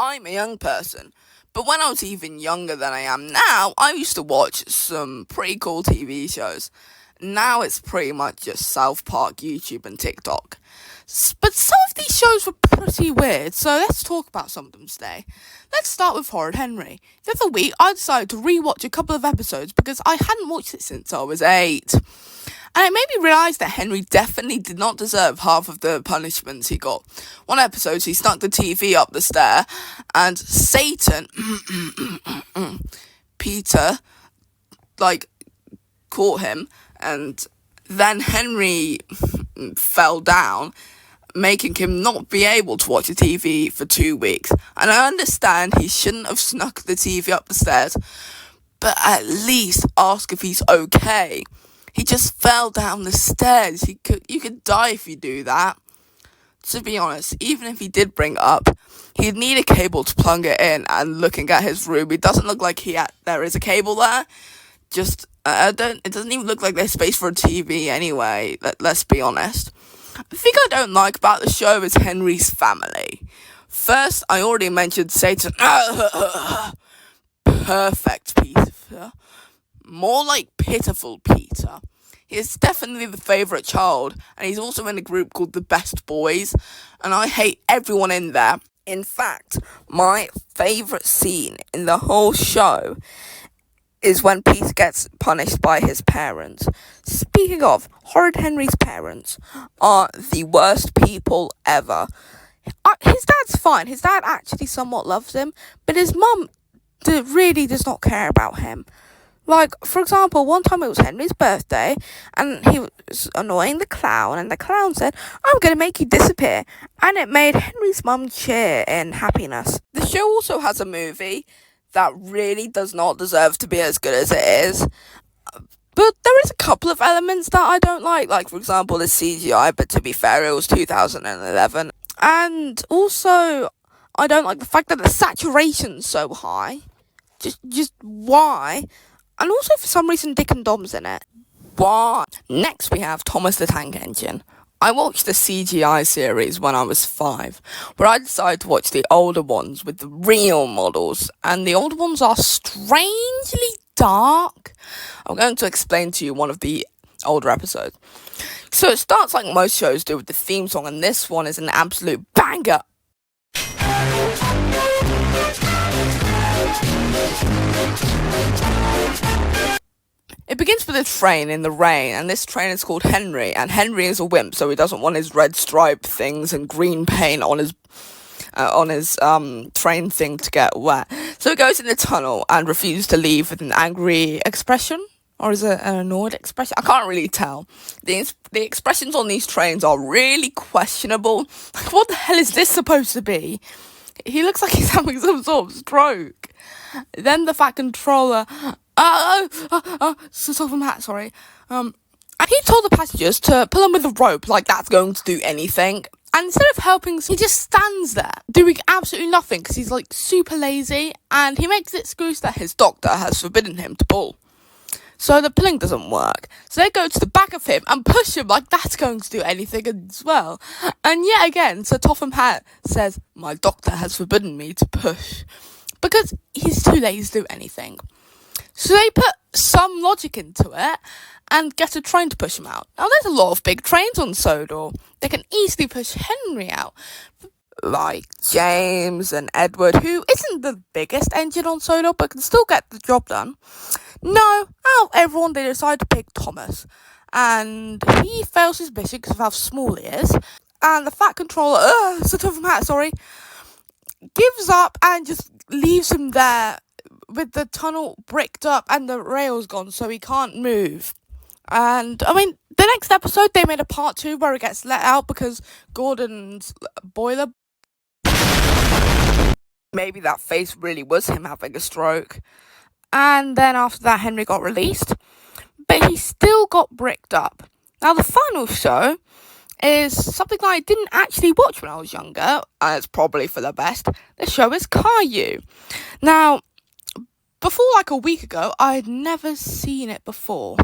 I'm a young person, but when I was even younger than I am now, I used to watch some pretty cool TV shows. Now it's pretty much just South Park, YouTube, and TikTok. But some of these shows were pretty weird, so let's talk about some of them today. Let's start with Horrid Henry. The other week, I decided to rewatch a couple of episodes because I hadn't watched it since I was 8. And it made me realise that Henry definitely did not deserve half of the punishments he got. One episode, he snuck the TV up the stair, and Satan, Peter, caught him, and then Henry fell down, making him not be able to watch the TV for 2 weeks. And I understand he shouldn't have snuck the TV up the stairs, but at least ask if he's okay. He just fell down the stairs. You could die if you do that. To be honest, even if he did bring it up, he'd need a cable to plug it in. And looking at his room, it doesn't look like there is a cable there. It doesn't even look like there's space for a TV anyway. Let's be honest. The thing I don't like about the show is Henry's family. First, I already mentioned Satan. Perfect Peter. More like pitiful Peter. He is definitely the favourite child, and he's also in a group called the Best Boys, and I hate everyone in there. In fact, my favourite scene in the whole show is when Peter gets punished by his parents. Speaking of, Horrid Henry's parents are the worst people ever. His dad's fine. His dad actually somewhat loves him, but his mum really does not care about him. For example, one time it was Henry's birthday, and he was annoying the clown, and the clown said, "I'm going to make you disappear," and it made Henry's mum cheer in happiness. The show also has a movie that really does not deserve to be as good as it is, but there is a couple of elements that I don't like for example, the CGI, but to be fair, it was 2011, and also, I don't like the fact that the saturation's so high. Just why? And also, for some reason, Dick and Dom's in it. Why? Next, we have Thomas the Tank Engine. I watched the CGI series when I was 5, but I decided to watch the older ones with the real models, and the older ones are strangely dark. I'm going to explain to you one of the older episodes. So it starts like most shows do with the theme song, and this one is an absolute banger. It begins with a train in the rain, and this train is called Henry, and Henry is a wimp, so he doesn't want his red stripe things and green paint on his train thing to get wet. So he goes in the tunnel and refuses to leave with an angry expression, or is it an annoyed expression? I can't really tell. The expressions on these trains are really questionable. What the hell is this supposed to be? He looks like he's having some sort of stroke. Then the Fat Controller, sorry. And he told the passengers to pull him with a rope, like that's going to do anything. And instead of helping, he just stands there, doing absolutely nothing, because he's super lazy, and he makes the excuse that his doctor has forbidden him to pull. So the pulling doesn't work. So they go to the back of him and push him like that's going to do anything as well. And yet again, Sir Topham Hatt says, "My doctor has forbidden me to push," because he's too lazy to do anything. So they put some logic into it and get a train to push him out. Now there's a lot of big trains on Sodor. They can easily push Henry out. Like James and Edward, who isn't the biggest engine on Sodor, but can still get the job done. No, out of everyone, they decide to pick Thomas. And he fails his mission because of how small he is. And the Fat Controller, Sir Topham Hatt, gives up and just leaves him there with the tunnel bricked up and the rails gone, so he can't move. And, the next episode, they made a part 2 where he gets let out because Gordon's boiler. Maybe that face really was him having a stroke. And then after that, Henry got released. But he still got bricked up. Now, the final show is something that I didn't actually watch when I was younger, and it's probably for the best. The show is Caillou. Now, before a week ago, I had never seen it before.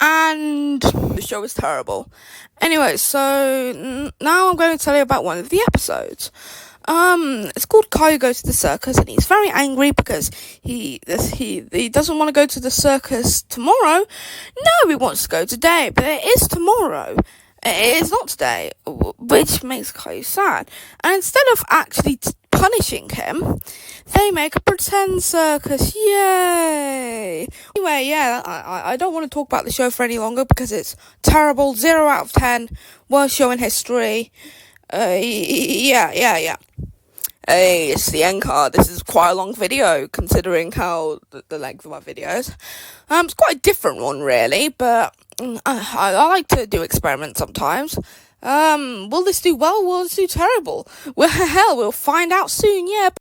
And the show is terrible. Anyway, so now I'm going to tell you about one of the episodes. It's called Caillou Goes to the Circus, and he's very angry because he doesn't want to go to the circus tomorrow. No, he wants to go today, but it is tomorrow. It is not today, which makes Caillou sad. And instead of actually punishing him, they make a pretend circus. Yay! Anyway, yeah, I don't want to talk about the show for any longer because it's terrible. 0 out of 10. Worst show in history. Yeah. Hey, it's the end card. This is quite a long video, considering how the length of my videos. It's quite a different one, really, but I like to do experiments sometimes. Will this do well? Will this do terrible? Well, hell, we'll find out soon, yeah.